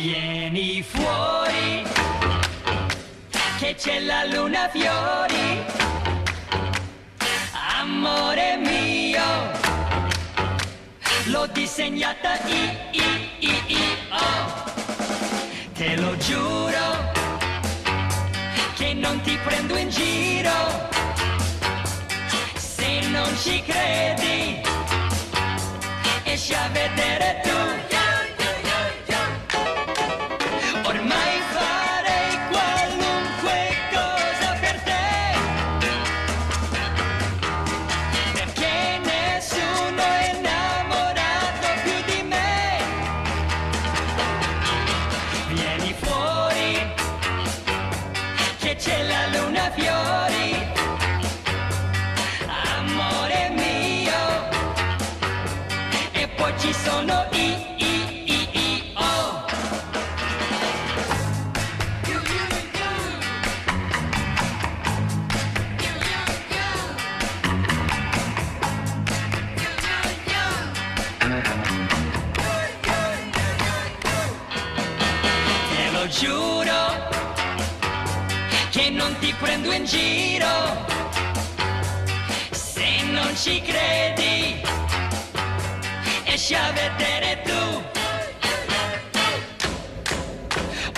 Vieni fuori, che c'è la luna fiori, amore mio, l'ho disegnata io, te lo giuro, che non ti prendo in giro, se non ci credi, esci a vedere tu. Ormai farei qualunque cosa per te, perché nessuno è innamorato più di me. Vieni fuori, che c'è la luna fiori, amore mio, e poi ci sono io. Te lo giuro, che non ti prendo in giro, se non ci credi, esci a vedere tu.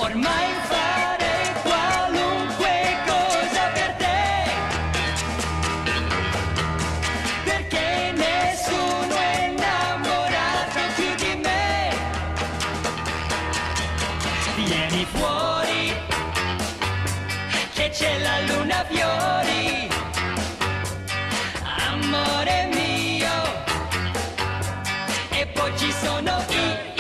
Ormai farei qualunque cosa per te, perché nessuno è innamorato più di me. Vieni fuori, che c'è la luna fiori, amore mio, e poi ci sono io.